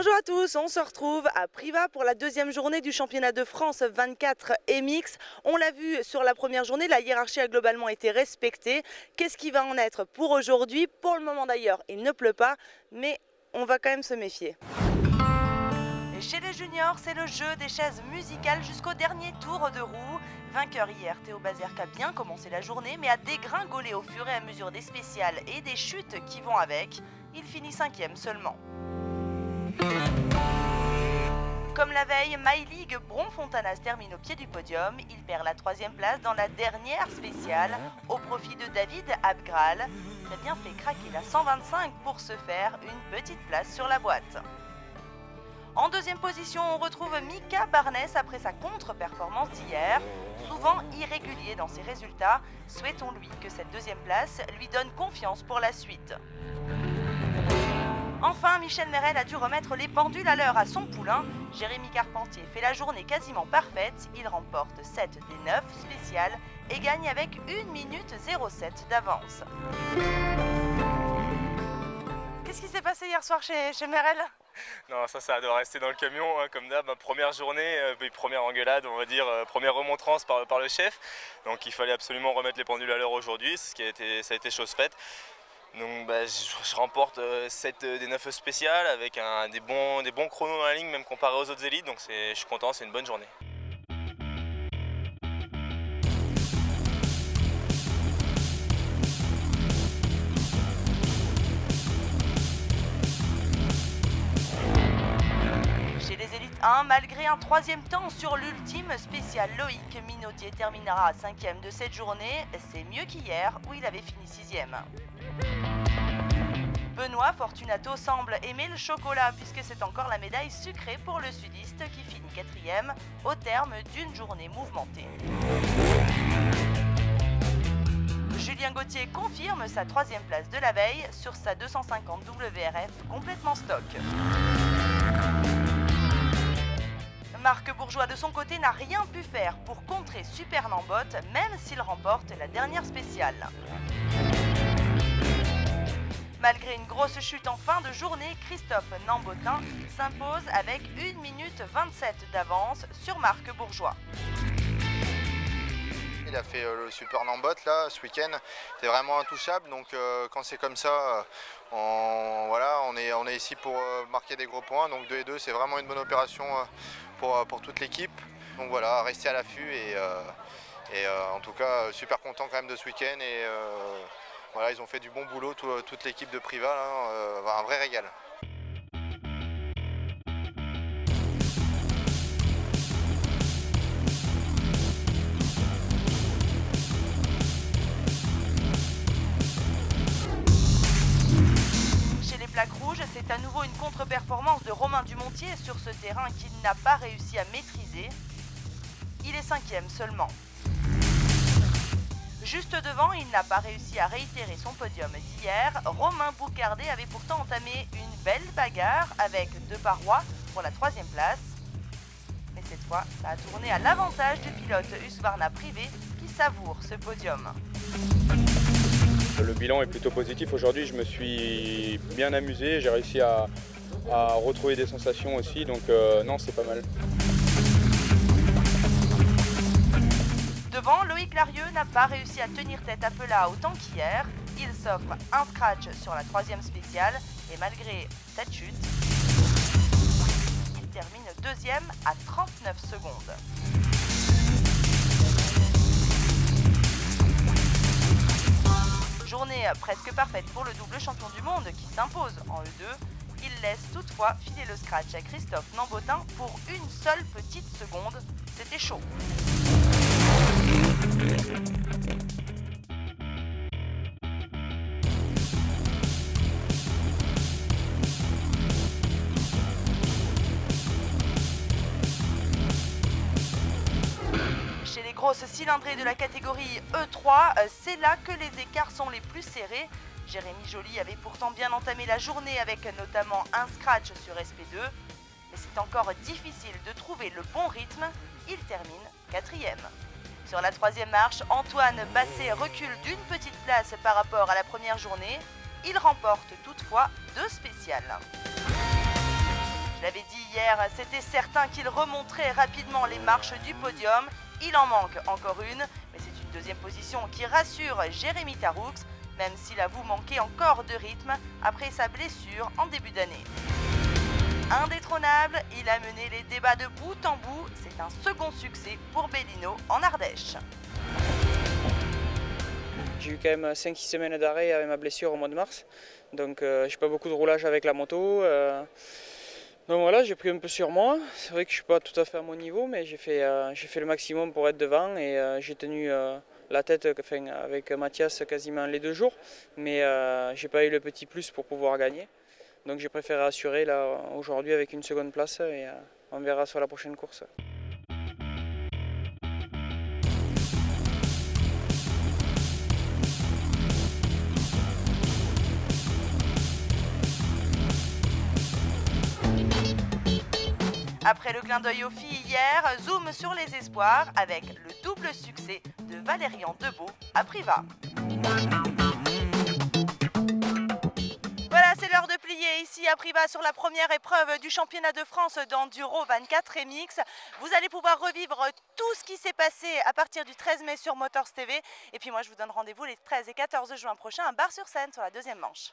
Bonjour à tous, on se retrouve à Privas pour la deuxième journée du championnat de France 24 MX. On l'a vu sur la première journée, la hiérarchie a globalement été respectée. Qu'est-ce qui va en être pour aujourd'hui? Pour le moment d'ailleurs, il ne pleut pas, mais on va quand même se méfier. Et chez les juniors, c'est le jeu des chaises musicales jusqu'au dernier tour de roue. Vainqueur hier, Théo Bazerque a bien commencé la journée, mais a dégringolé au fur et à mesure des spéciales et des chutes qui vont avec. Il finit 5e seulement. Comme la veille, My League Bron-Fontanas termine au pied du podium. Il perd la 3e place dans la dernière spéciale au profit de David Abgral. Il a bien fait craquer la 125 pour se faire une petite place sur la boîte. En deuxième position, on retrouve Mika Barnes après sa contre-performance d'hier. Souvent irrégulier dans ses résultats, souhaitons-lui que cette deuxième place lui donne confiance pour la suite. Enfin, Michel Merel a dû remettre les pendules à l'heure à son poulain. Jérémy Carpentier fait la journée quasiment parfaite. Il remporte 7 des 9 spéciales et gagne avec 1 minute 07 d'avance. Qu'est-ce qui s'est passé hier soir chez Merel? Non, ça doit rester dans le camion, hein, comme d'hab. Première journée, première engueulade, on va dire, première remontrance par le chef. Donc il fallait absolument remettre les pendules à l'heure aujourd'hui, ça a été chose faite. Donc je remporte 7 des 9 spéciales avec des bons chronos dans la ligne, même comparé aux autres élites, donc je suis content, c'est une bonne journée. Chez les élites 1, malgré un 3e temps sur l'ultime spéciale, Loïc Minaudier terminera 5e de cette journée. C'est mieux qu'hier où il avait fini 6e. Benoît Fortunato semble aimer le chocolat puisque c'est encore la médaille sucrée pour le sudiste qui finit 4e au terme d'une journée mouvementée. Julien Gauthier confirme sa 3e place de la veille sur sa 250 WRF complètement stock. Marc Bourgeois de son côté n'a rien pu faire pour contrer Super Nambot même s'il remporte la dernière spéciale. Malgré une grosse chute en fin de journée, Christophe Nambotin s'impose avec 1 minute 27 d'avance sur Marc Bourgeois. Il a fait le Super Nambot là ce week-end, c'est vraiment intouchable, donc quand c'est comme ça, on est ici pour marquer des gros points, donc 2 et 2 c'est vraiment une bonne opération pour toute l'équipe. Donc voilà, rester à l'affût et en tout cas super content quand même de ce week-end et voilà, ils ont fait du bon boulot, toute l'équipe de Privas, un vrai régal. Chez les plaques rouges, c'est à nouveau une contre-performance de Romain Dumontier sur ce terrain qu'il n'a pas réussi à maîtriser. Il est 5e seulement. Juste devant, il n'a pas réussi à réitérer son podium d'hier. Romain Boucardet avait pourtant entamé une belle bagarre avec 2 parois pour la 3e place. Mais cette fois, ça a tourné à l'avantage du pilote Husqvarna privé qui savoure ce podium. Le bilan est plutôt positif aujourd'hui, je me suis bien amusé, j'ai réussi à retrouver des sensations aussi, donc non, c'est pas mal. Devant, Loïc Larieux n'a pas réussi à tenir tête à Pelat autant qu'hier. Il s'offre un scratch sur la 3e spéciale et malgré cette chute, il termine 2e à 39 secondes. Journée presque parfaite pour le double champion du monde qui s'impose en E2. Il laisse toutefois filer le scratch à Christophe Nambotin pour une seule petite seconde. C'était chaud. Chez les grosses cylindrées de la catégorie E3, c'est là que les écarts sont les plus serrés. Jérémy Joly avait pourtant bien entamé la journée avec notamment un scratch sur SP2. Mais c'est encore difficile de trouver le bon rythme. Il termine 4e. Sur la 3e marche, Antoine Basset recule d'une petite place par rapport à la première journée. Il remporte toutefois 2 spéciales. l'avais dit hier, c'était certain qu'il remonterait rapidement les marches du podium. Il en manque encore une, mais c'est une deuxième position qui rassure Jérémy Taroux, même s'il avoue manquer encore de rythme après sa blessure en début d'année. Indétrônable, il a mené les débats de bout en bout. C'est un second succès pour Bellino en Ardèche. J'ai eu quand même 5-6 semaines d'arrêt avec ma blessure au mois de mars, donc j'ai pas beaucoup de roulage avec la moto. Donc voilà, j'ai pris un peu sur moi. C'est vrai que je suis pas tout à fait à mon niveau, mais j'ai fait le maximum pour être devant et j'ai tenu la tête avec Mathias quasiment les 2 jours, mais j'ai pas eu le petit plus pour pouvoir gagner. Donc j'ai préféré assurer là aujourd'hui avec une seconde place et on verra sur la prochaine course. Après le clin d'œil aux filles hier, zoom sur les espoirs avec le double succès de Valérian Debeau à Privas. Voilà, c'est l'heure de plier ici à Privas sur la première épreuve du championnat de France d'Enduro 24 MX. Vous allez pouvoir revivre tout ce qui s'est passé à partir du 13 mai sur Motors TV. Et puis moi, je vous donne rendez-vous les 13 et 14 juin prochains à Bar-sur-Seine sur la deuxième manche.